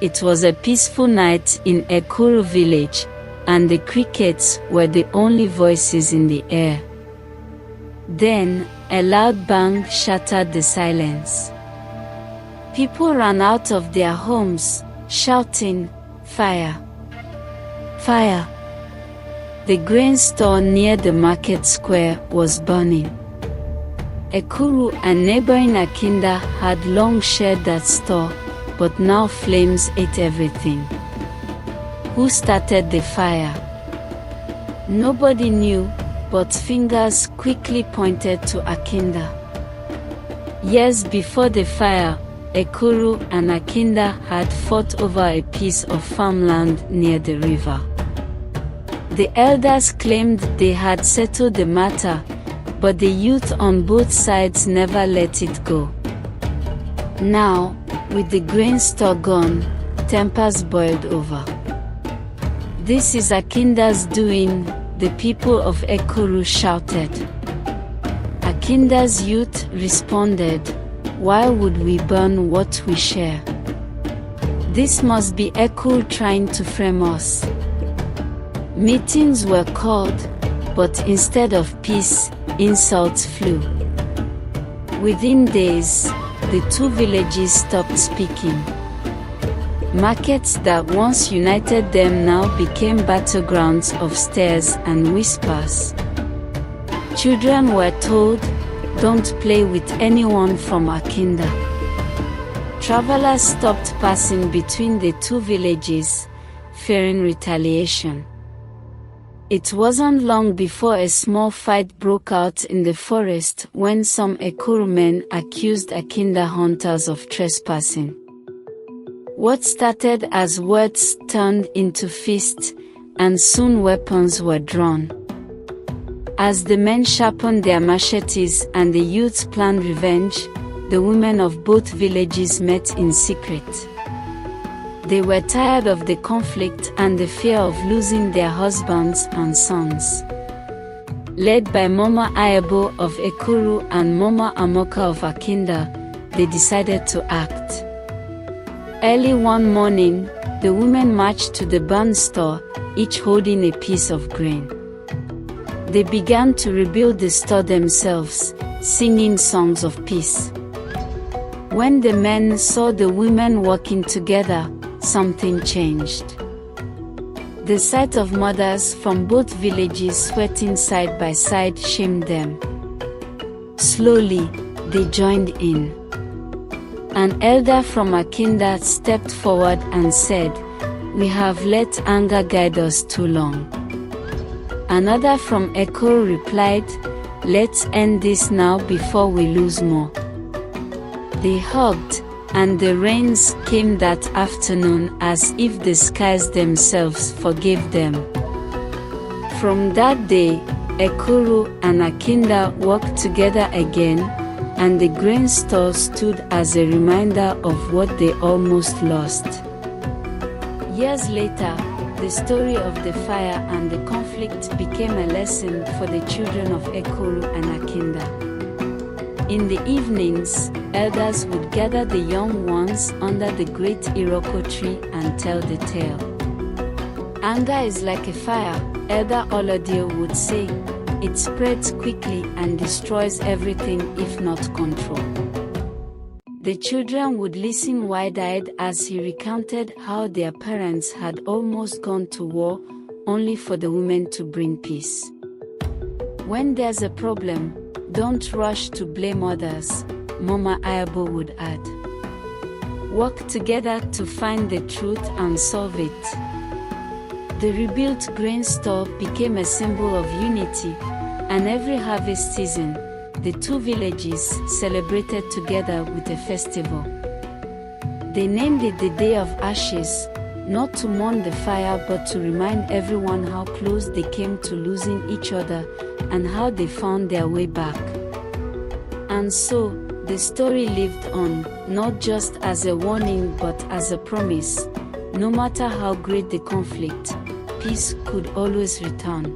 it was a peaceful night in Ekuru village, and the crickets were the only voices in the air. Then, a loud bang shattered the silence. People ran out of their homes, shouting, "Fire! Fire!" The grain store near the market square was burning. Ekuru and neighboring Akinda had long shared that store, but now flames ate everything. Who started the fire? Nobody knew, but fingers quickly pointed to Akinda. Years before the fire, Ekuru and Akinda had fought over a piece of farmland near the river. The elders claimed they had settled the matter, but the youth on both sides never let it go. Now, with the grain store gone, tempers boiled over. "This is Akinda's doing," the people of Ekuru shouted. Akinda's youth responded, "Why would we burn what we share? This must be Ekuru trying to frame us." Meetings were called, but instead of peace, insults flew. Within days, the two villages stopped speaking. Markets that once united them now became battlegrounds of stares and whispers. Children were told, "Don't play with anyone from Akinda." Travelers stopped passing between the two villages, fearing retaliation. It wasn't long before a small fight broke out in the forest when some Ekuru men accused Akinda hunters of trespassing. What started as words turned into fists, and soon weapons were drawn. As the men sharpened their machetes and the youths planned revenge, the women of both villages met in secret. They were tired of the conflict and the fear of losing their husbands and sons. Led by Mama Ayabo of Ekuru and Mama Amoka of Akinda, they decided to act. Early one morning, the women marched to the barn store, each holding a piece of grain. They began to rebuild the store themselves, singing songs of peace. When the men saw the women working together, something changed. The sight of mothers from both villages sweating side by side shamed them. Slowly, they joined in. An elder from Akinda stepped forward and said, "We have let anger guide us too long." Another from Ekuru replied, "Let's end this now before we lose more." They hugged, and the rains came that afternoon as if the skies themselves forgave them. From that day, Ekuru and Akinda worked together again, and the grain store stood as a reminder of what they almost lost. Years later, the story of the fire and the conflict became a lesson for the children of Ekuru and Akinda. In the evenings, elders would gather the young ones under the great Iroko tree and tell the tale. "Anger is like a fire," Elder Olodio would say. "It spreads quickly and destroys everything if not controlled." The children would listen wide-eyed as he recounted how their parents had almost gone to war, only for the women to bring peace. "When there's a problem, don't rush to blame others," Mama Ayabo would add. "Work together to find the truth and solve it." The rebuilt grain store became a symbol of unity, and every harvest season, the two villages celebrated together with a festival. They named it the Day of Ashes, not to mourn the fire but to remind everyone how close they came to losing each other and how they found their way back. And so, the story lived on, not just as a warning but as a promise. No matter how great the conflict, peace could always return.